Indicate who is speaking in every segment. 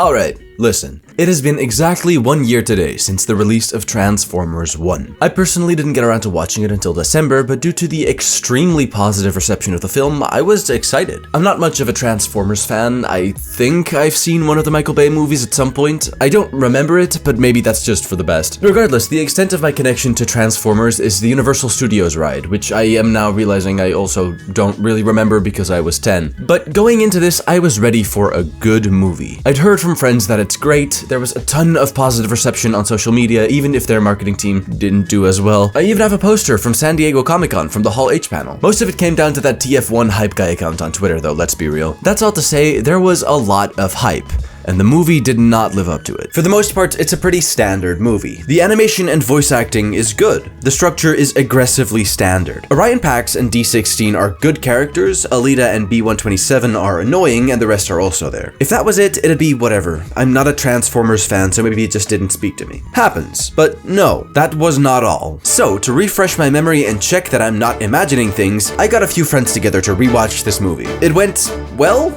Speaker 1: Alright, listen. It has been exactly 1 year today since the release of Transformers 1. I personally didn't get around to watching it until December, but due to the extremely positive reception of the film, I was excited. I'm not much of a Transformers fan. I think I've seen one of the Michael Bay movies at some point. I don't remember it, but maybe that's just for the best. Regardless, the extent of my connection to Transformers is the Universal Studios ride, which I am now realizing I also don't really remember because I was 10. But going into this, I was ready for a good movie. I'd heard from friends that it's great. There was a ton of positive reception on social media, even if their marketing team didn't do as well. I even have a poster from San Diego Comic-Con from the Hall H panel. Most of it came down to that TF1 hype guy account on Twitter though, let's be real. That's all to say, there was a lot of hype, and the movie did not live up to it. For the most part, it's a pretty standard movie. The animation and voice acting is good. The structure is aggressively standard. Orion Pax and D16 are good characters, Alita and B127 are annoying, and the rest are also there. If that was it, it'd be whatever. I'm not a Transformers fan, so maybe it just didn't speak to me. Happens. But no, that was not all. So, to refresh my memory and check that I'm not imagining things, I got a few friends together to rewatch this movie. It went, well,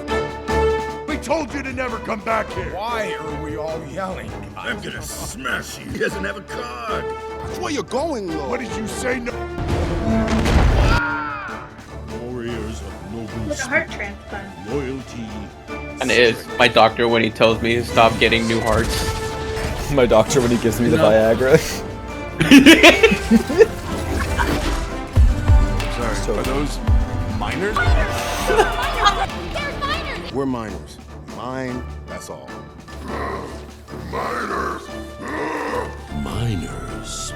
Speaker 2: told you to never come back here.
Speaker 3: Why are we all yelling?
Speaker 2: I'm gonna smash you. He doesn't have a card.
Speaker 3: That's where you're going, Lord.
Speaker 2: What did you say? No. Warriors of noble
Speaker 4: Like a heart transplant.
Speaker 2: loyalty.
Speaker 5: And it is my doctor when he tells me to stop getting new hearts.
Speaker 6: My doctor when he gives me the Viagra.
Speaker 3: Sorry, are those minors?
Speaker 4: They're minors!
Speaker 3: We're minors. Mine, that's all.
Speaker 2: Miners.
Speaker 7: Miners?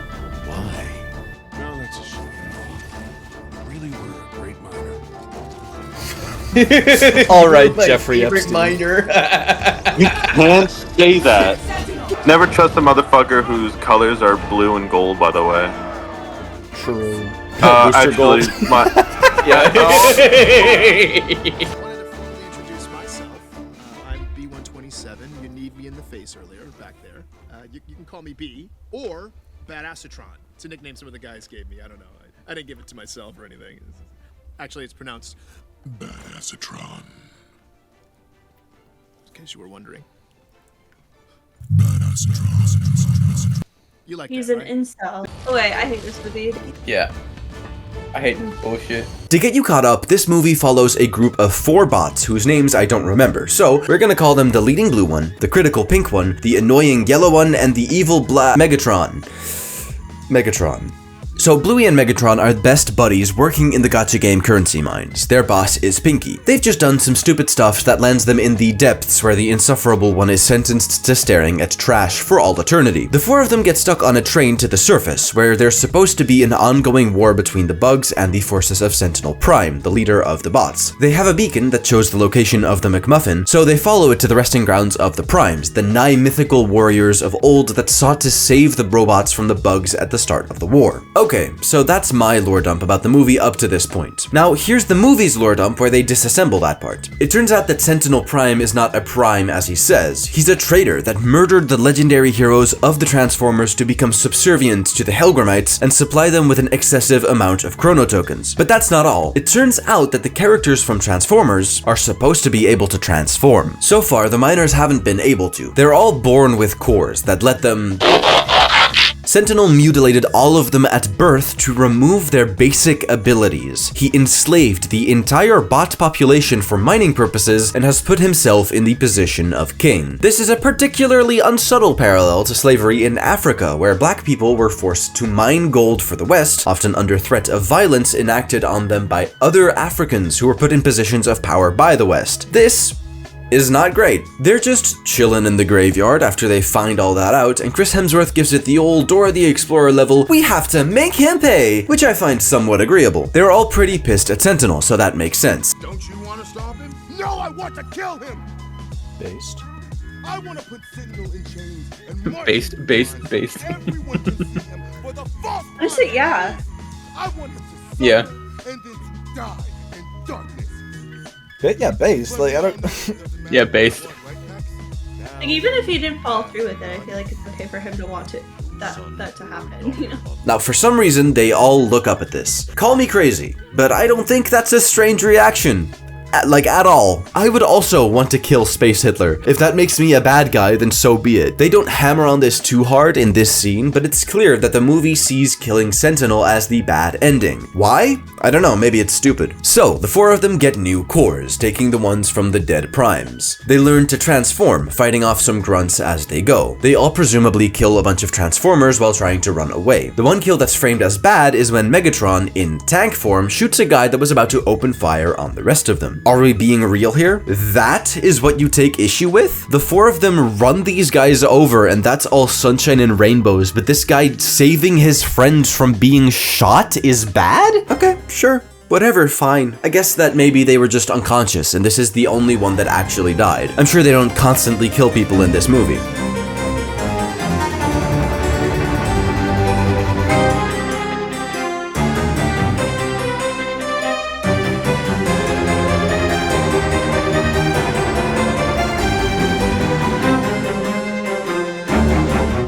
Speaker 7: Why?
Speaker 3: Well, that's a shame. Really were a great miner.
Speaker 6: All right, Jeffrey Epstein.
Speaker 5: Reminder.
Speaker 8: You can't say that. Never trust a motherfucker whose colors are blue and gold, by the way.
Speaker 6: True.
Speaker 8: Actually, yeah.
Speaker 9: Introduce myself. I'm B127. You need me in the face earlier, back there. You can call me B or Badassatron. It's a nickname some of the guys gave me. I don't know. I didn't give it to myself or anything. Actually, it's pronounced
Speaker 2: Badassatron.
Speaker 9: in case you were wondering.
Speaker 2: Badassatron.
Speaker 9: You like
Speaker 4: He's
Speaker 9: that,
Speaker 4: an
Speaker 9: right?
Speaker 4: incel. Oh wait, I hate this movie.
Speaker 5: Yeah. I hate this bullshit.
Speaker 1: to get you caught up, this movie follows a group of 4 bots whose names I don't remember, so we're gonna call them the leading blue one, the critical pink one, the annoying yellow one, and the evil black Megatron. So Bluey and Megatron are best buddies working in the gacha game Currency Mines. Their boss is Pinky. They've just done some stupid stuff that lands them in the depths where the insufferable one is sentenced to staring at trash for all eternity. The 4 of them get stuck on a train to the surface, where there's supposed to be an ongoing war between the bugs and the forces of Sentinel Prime, the leader of the bots. They have a beacon that shows the location of the McMuffin, so they follow it to the resting grounds of the Primes, the nigh mythical warriors of old that sought to save the robots from the bugs at the start of the war. Okay, so that's my lore dump about the movie up to this point. Now, here's the movie's lore dump where they disassemble that part. It turns out that Sentinel Prime is not a Prime as he says. He's a traitor that murdered the legendary heroes of the Transformers to become subservient to the Helgramites and supply them with an excessive amount of chrono tokens. But that's not all. It turns out that the characters from Transformers are supposed to be able to transform. So far, the miners haven't been able to. They're all born with cores that let them... Sentinel mutilated all of them at birth to remove their basic abilities. He enslaved the entire bot population for mining purposes and has put himself in the position of king. This is a particularly unsubtle parallel to slavery in Africa, where black people were forced to mine gold for the West, often under threat of violence enacted on them by other Africans who were put in positions of power by the West. This is not great. They're just chillin' in the graveyard after they find all that out, and Chris Hemsworth gives it the old Dora the Explorer level, "We have to make him pay," which I find somewhat agreeable. They're all pretty pissed at Sentinel, so that makes sense.
Speaker 3: Don't you want to stop him? No, I want to kill him!
Speaker 6: Based.
Speaker 3: I want to put Sentinel in chains and march
Speaker 5: Based.
Speaker 3: everyone to see him for the false
Speaker 4: Honestly, yeah.
Speaker 3: I want him to suffer
Speaker 5: Yeah.
Speaker 3: and then to die in darkness.
Speaker 6: Yeah, based. Like, I don't...
Speaker 5: Yeah, based.
Speaker 4: Like, even if he didn't follow through with it, I feel like it's okay for him to want that to happen, you know?
Speaker 1: Now, for some reason, they all look up at this. Call me crazy, but I don't think that's a strange reaction. at all. I would also want to kill Space Hitler. If that makes me a bad guy, then so be it. They don't hammer on this too hard in this scene, but it's clear that the movie sees killing Sentinel as the bad ending. Why? I don't know, maybe it's stupid. So, the four of them get new cores, taking the ones from the dead primes. They learn to transform, fighting off some grunts as they go. They all presumably kill a bunch of Transformers while trying to run away. The one kill that's framed as bad is when Megatron, in tank form, shoots a guy that was about to open fire on the rest of them. Are we being real here? That is what you take issue with? The four of them run these guys over and that's all sunshine and rainbows, but this guy saving his friends from being shot is bad? Okay, sure. Whatever, fine. I guess that maybe they were just unconscious and this is the only one that actually died. I'm sure they don't constantly kill people in this movie.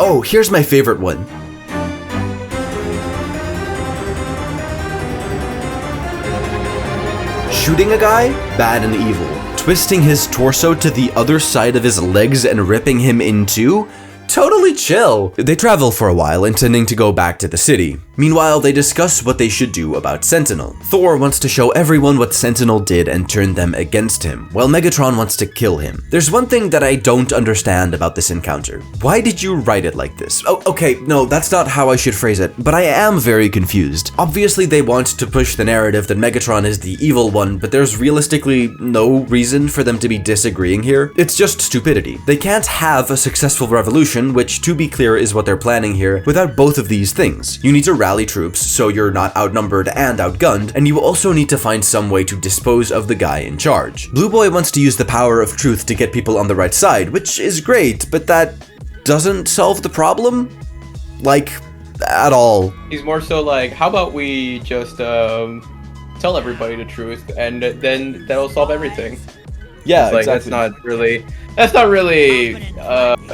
Speaker 1: Oh, here's my favorite one. Shooting a guy? Bad and evil. Twisting his torso to the other side of his legs and ripping him in two? Totally chill. They travel for a while, intending to go back to the city. Meanwhile, they discuss what they should do about Sentinel. Thor wants to show everyone what Sentinel did and turn them against him, while Megatron wants to kill him. There's one thing that I don't understand about this encounter. Why did you write it like this? Oh, okay, no, that's not how I should phrase it, but I am very confused. Obviously, they want to push the narrative that Megatron is the evil one, but there's realistically no reason for them to be disagreeing here. It's just stupidity. They can't have a successful revolution, which, to be clear, is what they're planning here, without both of these things. You need to rally troops so you're not outnumbered and outgunned, and you also need to find some way to dispose of the guy in charge. Blue Boy wants to use the power of truth to get people on the right side, which is great, but that doesn't solve the problem? Like, at all.
Speaker 5: He's more so like, how about we just tell everybody the truth, and then that'll solve everything.
Speaker 6: Yeah,
Speaker 5: it's like,
Speaker 6: exactly.
Speaker 5: That's not really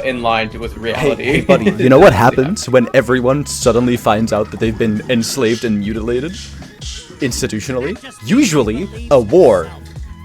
Speaker 5: in line with reality.
Speaker 6: Hey, buddy, you know what happens when everyone suddenly finds out that they've been enslaved and mutilated institutionally? Usually, a war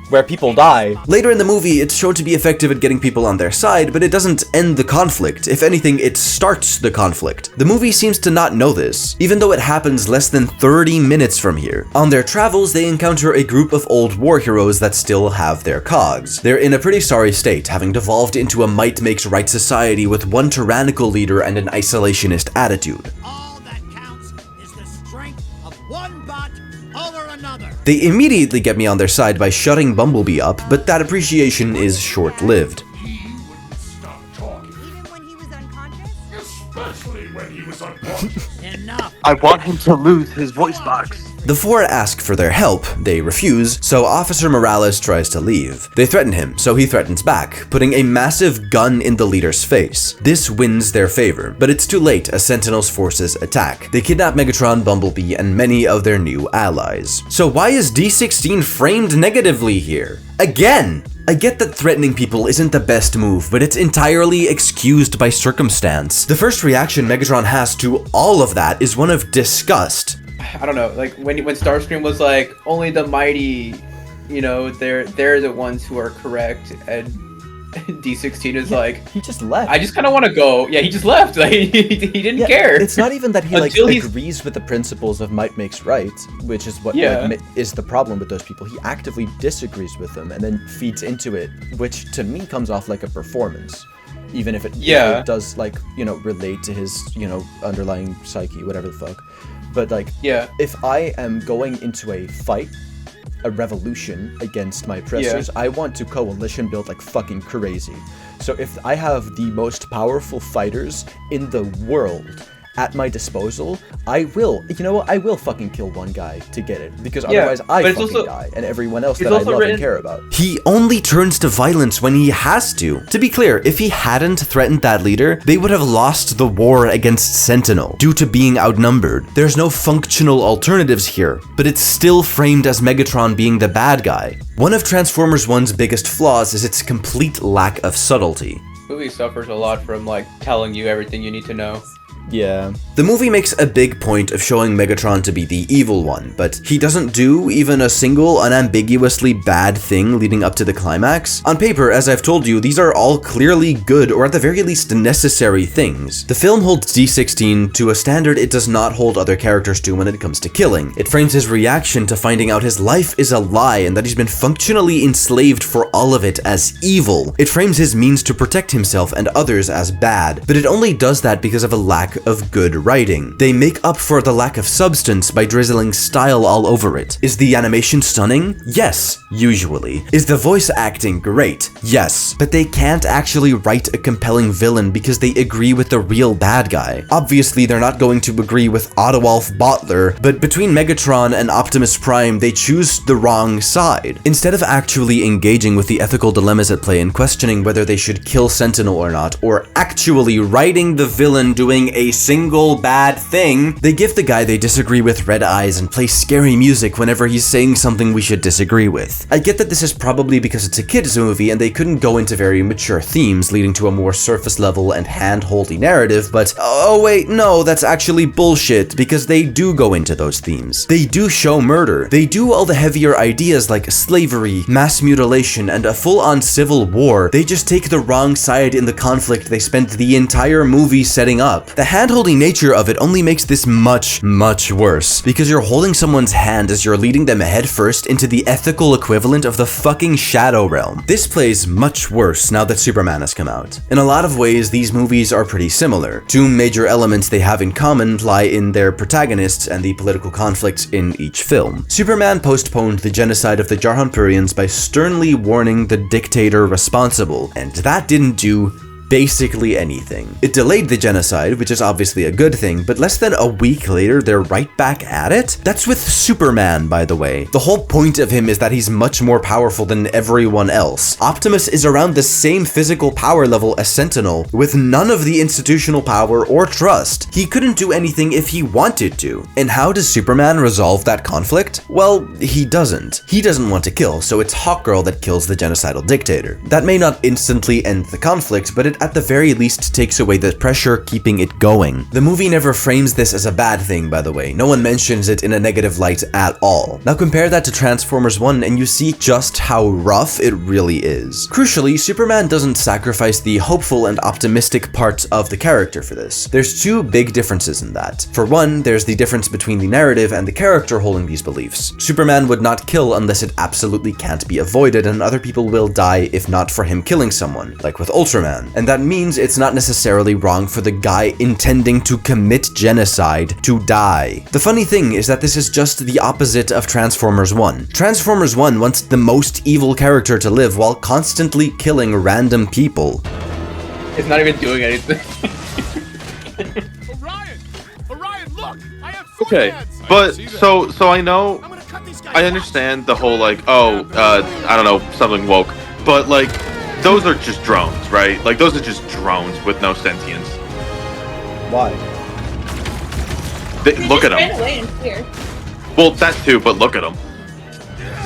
Speaker 6: where people die.
Speaker 1: Later in the movie, it's shown to be effective at getting people on their side, but it doesn't end the conflict. If anything, it starts the conflict. The movie seems to not know this, even though it happens less than 30 minutes from here. On their travels, they encounter a group of old war heroes that still have their cogs. They're in a pretty sorry state, having devolved into a might makes right society with one tyrannical leader and an isolationist attitude.
Speaker 7: All that counts is the strength of one bot over another.
Speaker 1: They immediately get me on their side by shutting Bumblebee up, but that appreciation is short-lived.
Speaker 2: He wouldn't stop talking,
Speaker 7: Even when he was unconscious?
Speaker 2: especially when he was unconscious.
Speaker 7: Enough.
Speaker 8: I want him to lose his voice box.
Speaker 1: The four ask for their help, they refuse, so Officer Morales tries to leave. They threaten him, so he threatens back, putting a massive gun in the leader's face. This wins their favor, but it's too late as Sentinel's forces attack. They kidnap Megatron, Bumblebee, and many of their new allies. So why is D16 framed negatively here? Again! I get that threatening people isn't the best move, but it's entirely excused by circumstance. The first reaction Megatron has to all of that is one of disgust.
Speaker 5: I don't know, like when Starscream was like, only the mighty, you know, they're the ones who are correct, and D16 is like,
Speaker 6: He just left.
Speaker 5: I just kind of want to go. Yeah, he just left. Like he didn't care.
Speaker 6: It's not even that he like
Speaker 5: Until he's-
Speaker 6: agrees with the principles of might makes right, which is what
Speaker 5: Yeah.
Speaker 6: like, is the problem with those people. He actively disagrees with them and then feeds into it, which to me comes off like a performance, even if it,
Speaker 5: Yeah.
Speaker 6: it does like, you know, relate to his, you know, underlying psyche, whatever the fuck. But like,
Speaker 5: Yeah.
Speaker 6: if I am going into a fight, a revolution against my oppressors, I want to coalition build like fucking crazy. So if I have the most powerful fighters in the world at my disposal, I will, you know what, I will fucking kill one guy to get it, because
Speaker 5: Yeah,
Speaker 6: otherwise I
Speaker 5: but it's
Speaker 6: fucking
Speaker 5: also-
Speaker 6: die, and everyone else
Speaker 5: it's
Speaker 6: that I
Speaker 5: also
Speaker 6: love
Speaker 5: written-
Speaker 6: and care about.
Speaker 1: He only turns to violence when he has to. To be clear, if he hadn't threatened that leader, they would have lost the war against Sentinel due to being outnumbered. There's no functional alternatives here, but it's still framed as Megatron being the bad guy. One of Transformers 1's biggest flaws is its complete lack of subtlety.
Speaker 5: Movie suffers a lot from like telling you everything you need to know.
Speaker 6: Yeah.
Speaker 1: The movie makes a big point of showing Megatron to be the evil one, but he doesn't do even a single unambiguously bad thing leading up to the climax. On paper, as I've told you, these are all clearly good or at the very least necessary things. The film holds D16 to a standard it does not hold other characters to when it comes to killing. It frames his reaction to finding out his life is a lie and that he's been functionally enslaved for all of it as evil. It frames his means to protect himself and others as bad, but it only does that because of a lack of good writing. They make up for the lack of substance by drizzling style all over it. Is the animation stunning? Yes, usually. Is the voice acting great? Yes. But they can't actually write a compelling villain because they agree with the real bad guy. Obviously, they're not going to agree with Adolf Bottler, but between Megatron and Optimus Prime, they choose the wrong side. Instead of actually engaging with the ethical dilemmas at play and questioning whether they should kill Sentinel or not, or actually writing the villain doing a single bad thing, they give the guy they disagree with red eyes and play scary music whenever he's saying something we should disagree with. I get that this is probably because it's a kids movie and they couldn't go into very mature themes leading to a more surface level and hand-holdy narrative, but oh wait, no, that's actually bullshit because they do go into those themes. They do show murder. They do all the heavier ideas like slavery, mass mutilation, and a full-on civil war. They just take the wrong side in the conflict they spent the entire movie setting up. The hand-holding nature of it only makes this much, much worse because you're holding someone's hand as you're leading them headfirst into the ethical equivalent of the fucking Shadow Realm. This plays much worse now that Superman has come out. In a lot of ways, these movies are pretty similar. Two major elements they have in common lie in their protagonists and the political conflicts in each film. Superman postponed the genocide of the Jarhanpurians by sternly warning the dictator responsible, and that didn't do basically anything. It delayed the genocide, which is obviously a good thing, but less than a week later, they're right back at it? That's with Superman, by the way. The whole point of him is that he's much more powerful than everyone else. Optimus is around the same physical power level as Sentinel, with none of the institutional power or trust. He couldn't do anything if he wanted to. And how does Superman resolve that conflict? Well, he doesn't. He doesn't want to kill, so it's Hawkgirl that kills the genocidal dictator. That may not instantly end the conflict, but it at the very least takes away the pressure keeping it going. The movie never frames this as a bad thing, by the way. No one mentions it in a negative light at all. Now compare that to Transformers 1 and you see just how rough it really is. Crucially, Superman doesn't sacrifice the hopeful and optimistic parts of the character for this. There's two big differences in that. For one, there's the difference between the narrative and the character holding these beliefs. Superman would not kill unless it absolutely can't be avoided, and other people will die if not for him killing someone, like with Ultraman. And that means it's not necessarily wrong for the guy intending to commit genocide to die. The funny thing is that this is just the opposite of Transformers 1. Transformers 1 wants the most evil character to live while constantly killing random people.
Speaker 5: It's not even doing anything.
Speaker 9: Orion, look! I have
Speaker 8: Okay, but so I know, I understand the whole like, oh, I don't know, something woke, but like, those are just drones, right? Like, those are just drones with no sentience.
Speaker 6: Why?
Speaker 8: Look at
Speaker 4: ran
Speaker 8: them.
Speaker 4: away in fear.
Speaker 8: Well, that too, but look at them.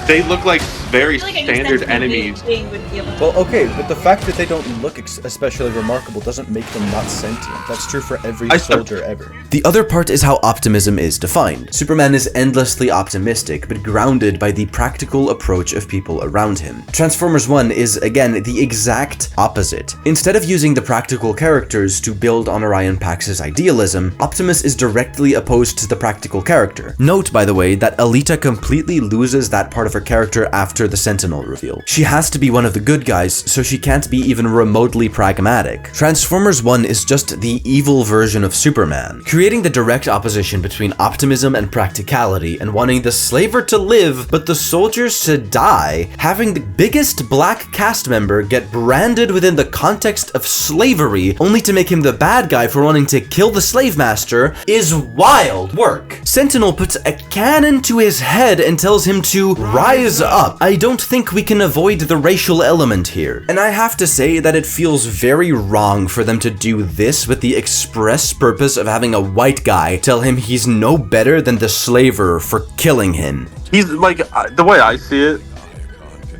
Speaker 8: They look like very
Speaker 4: I feel like any
Speaker 8: standard
Speaker 4: sentient
Speaker 8: enemies.
Speaker 4: being would be able to-
Speaker 6: Well, okay, but the fact that they don't look especially remarkable doesn't make them not sentient. That's true for every soldier ever.
Speaker 1: The other part is how optimism is defined. Superman is endlessly optimistic, but grounded by the practical approach of people around him. Transformers 1 is, again, the exact opposite. Instead of using the practical characters to build on Orion Pax's idealism, Optimus is directly opposed to the practical character. Note, by the way, that Alita completely loses that part of her character after the Sentinel reveal. She has to be one of the good guys, so she can't be even remotely pragmatic. Transformers 1 is just the evil version of Superman, creating the direct opposition between optimism and practicality and wanting the slaver to live but the soldiers to die. Having the biggest black cast member get branded within the context of slavery only to make him the bad guy for wanting to kill the slave master is wild work. Sentinel puts a cannon to his head and tells him to rise up. I don't think we can avoid the racial element here. And I have to say that it feels very wrong for them to do this with the express purpose of having a white guy tell him he's no better than the slaver for killing him.
Speaker 8: He's like, the way I see it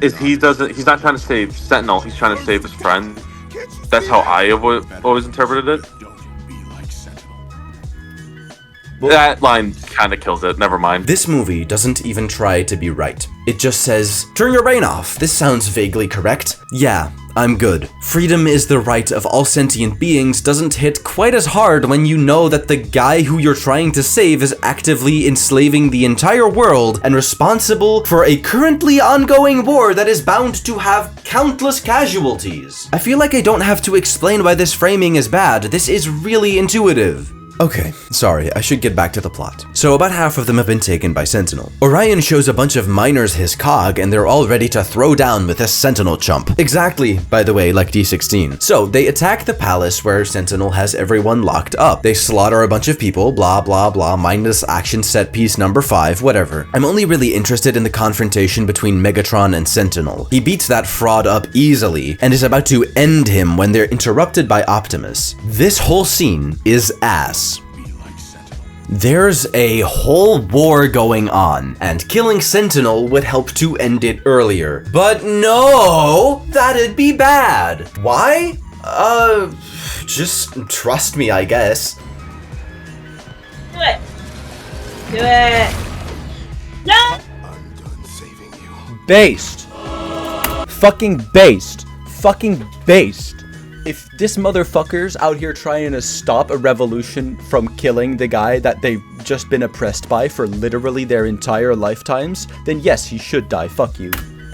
Speaker 8: is he's not trying to save Sentinel, he's trying to save his friend. That's how I always interpreted it. That line kind of kills it. Never mind.
Speaker 1: This movie doesn't even try to be right. It just says, turn your brain off. This sounds vaguely correct. Yeah, I'm good. Freedom is the right of all sentient beings doesn't hit quite as hard when you know that the guy who you're trying to save is actively enslaving the entire world and responsible for a currently ongoing war that is bound to have countless casualties. I feel like I don't have to explain why this framing is bad. This is really intuitive. Okay, sorry, I should get back to the plot. So about half of them have been taken by Sentinel. Orion shows a bunch of miners his cog, and they're all ready to throw down with this Sentinel chump. Exactly, by the way, like D16. So they attack the palace where Sentinel has everyone locked up. They slaughter a bunch of people, blah blah blah, mindless action set piece number 5, whatever. I'm only really interested in the confrontation between Megatron and Sentinel. He beats that fraud up easily, and is about to end him when they're interrupted by Optimus. This whole scene is ass. There's a whole war going on, and killing Sentinel would help to end it earlier. But no, that'd be bad. Why? Just trust me, I guess.
Speaker 4: Do it. Do it. No!
Speaker 6: Based. Fucking based. Fucking based. If this motherfucker's out here trying to stop a revolution from killing the guy that they've just been oppressed by for literally their entire lifetimes, then yes, he should die. Fuck you.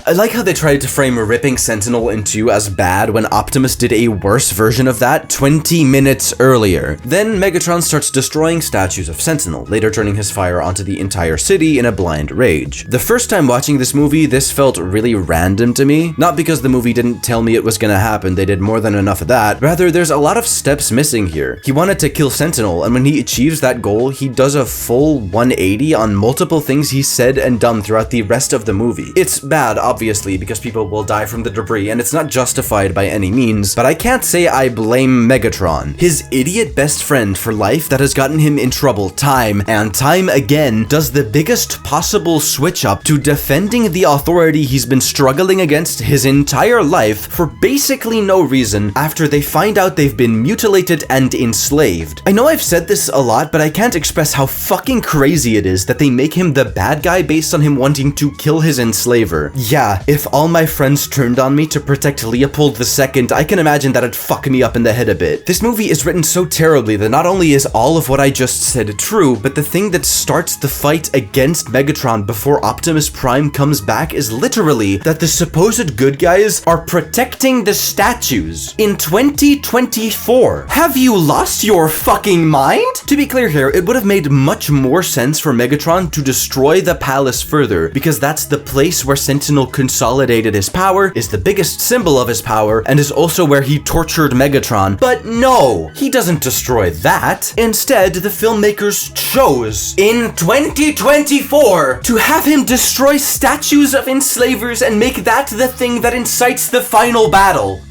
Speaker 1: I like how they tried to frame ripping Sentinel in two as bad when Optimus did a worse version of that 20 minutes earlier. Then Megatron starts destroying statues of Sentinel, later turning his fire onto the entire city in a blind rage. The first time watching this movie, this felt really random to me. Not because the movie didn't tell me it was gonna happen, they did more than enough of that. Rather, there's a lot of steps missing here. He wanted to kill Sentinel, and when he achieves that goal, he does a full 180 on multiple things he said and done throughout the rest of the movie. It's bad, obviously, because people will die from the debris, and it's not justified by any means, but I can't say I blame Megatron. His idiot best friend for life that has gotten him in trouble time and time again does the biggest possible switch up to defending the authority he's been struggling against his entire life for basically no reason after they find out they've been mutilated and enslaved. I know I've said this a lot, but I can't express how fucking crazy it is that they make him the bad guy based on him wanting to kill his enslaver. Yeah, if all my friends turned on me to protect Leopold II, I can imagine that'd fuck me up in the head a bit. This movie is written so terribly that not only is all of what I just said true, but the thing that starts the fight against Megatron before Optimus Prime comes back is literally that the supposed good guys are protecting the statues in 2024. Have you lost your fucking mind? To be clear here, it would have made much more sense for Megatron to destroy the palace further, because that's the place where Sentinel consolidated his power, is the biggest symbol of his power, and is also where he tortured Megatron. But no, he doesn't destroy that. Instead, the filmmakers chose, in 2024, to have him destroy statues of enslavers and make that the thing that incites the final battle.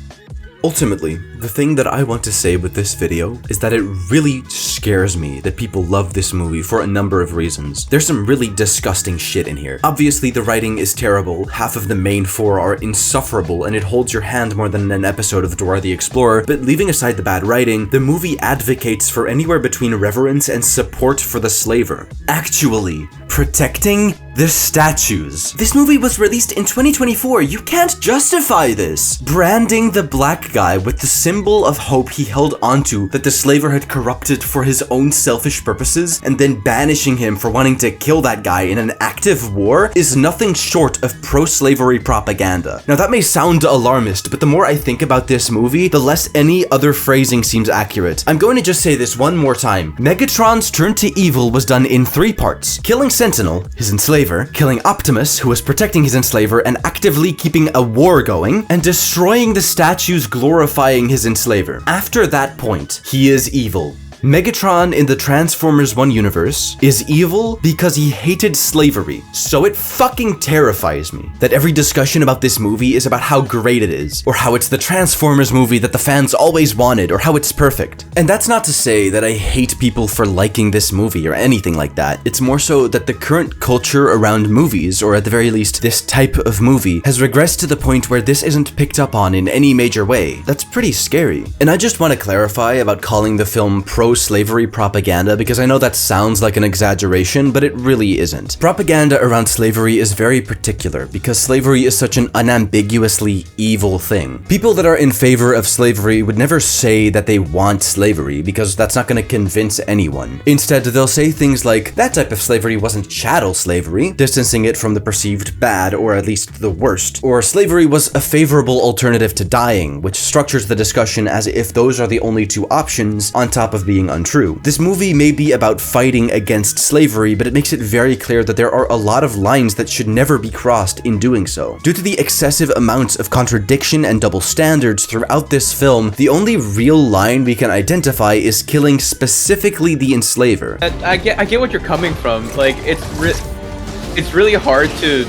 Speaker 1: Ultimately, the thing that I want to say with this video is that it really scares me that people love this movie for a number of reasons. There's some really disgusting shit in here. Obviously, the writing is terrible, half of the main four are insufferable, and it holds your hand more than an episode of Dora the Explorer, but leaving aside the bad writing, the movie advocates for anywhere between reverence and support for the slaver. Actually, protecting the statues. This movie was released in 2024, you can't justify this. Branding the black guy with the symbol of hope he held onto that the slaver had corrupted for his own selfish purposes, and then banishing him for wanting to kill that guy in an active war is nothing short of pro-slavery propaganda. Now that may sound alarmist, but the more I think about this movie, the less any other phrasing seems accurate. I'm going to just say this one more time. Megatron's turn to evil was done in 3 parts. Killing Sentinel, his enslaver, killing Optimus, who was protecting his enslaver and actively keeping a war going, and destroying the statues glorifying his enslaver. After that point, he is evil. Megatron in the Transformers 1 universe is evil because he hated slavery, so it fucking terrifies me that every discussion about this movie is about how great it is, or how it's the Transformers movie that the fans always wanted, or how it's perfect. And that's not to say that I hate people for liking this movie or anything like that. It's more so that the current culture around movies, or at the very least this type of movie, has regressed to the point where this isn't picked up on in any major way. That's pretty scary. And I just want to clarify about calling the film pro pro-slavery propaganda because I know that sounds like an exaggeration, but it really isn't. Propaganda around slavery is very particular because slavery is such an unambiguously evil thing. People that are in favor of slavery would never say that they want slavery because that's not going to convince anyone. Instead, they'll say things like, that type of slavery wasn't chattel slavery, distancing it from the perceived bad or at least the worst. Or slavery was a favorable alternative to dying, which structures the discussion as if those are the only two options on top of being untrue. This movie may be about fighting against slavery, but it makes it very clear that there are a lot of lines that should never be crossed in doing so. Due to the excessive amounts of contradiction and double standards throughout this film, the only real line we can identify is killing specifically the enslaver.
Speaker 5: I get what you're coming from. Like, it's really hard to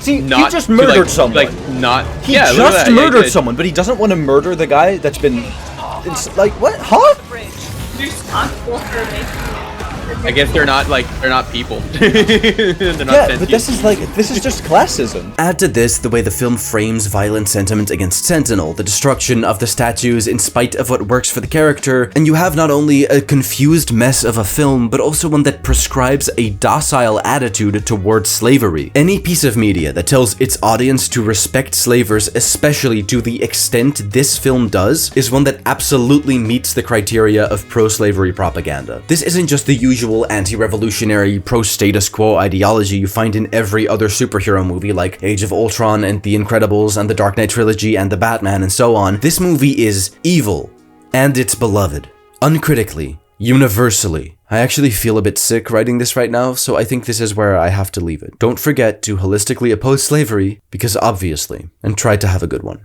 Speaker 6: See,
Speaker 5: not
Speaker 6: he just murdered someone.
Speaker 5: Like, not.
Speaker 6: He
Speaker 5: yeah, look at
Speaker 6: just
Speaker 5: that.
Speaker 6: murdered someone, but he doesn't want to murder the guy that's been. It's like, what? Huh?
Speaker 4: You're responsible for making
Speaker 5: I guess they're not people. They're not
Speaker 6: Yeah,
Speaker 5: sentient.
Speaker 6: but this is just classism.
Speaker 1: Add to this the way the film frames violent sentiment against Sentinel, the destruction of the statues in spite of what works for the character, and you have not only a confused mess of a film, but also one that prescribes a docile attitude towards slavery. Any piece of media that tells its audience to respect slavers, especially to the extent this film does, is one that absolutely meets the criteria of pro-slavery propaganda. This isn't just the usual anti-revolutionary, pro-status quo ideology you find in every other superhero movie like Age of Ultron and The Incredibles and the Dark Knight trilogy and the Batman and so on. This movie is evil, and it's beloved. Uncritically, universally. I actually feel a bit sick writing this right now, so I think this is where I have to leave it. Don't forget to holistically oppose slavery, because obviously, and try to have a good one.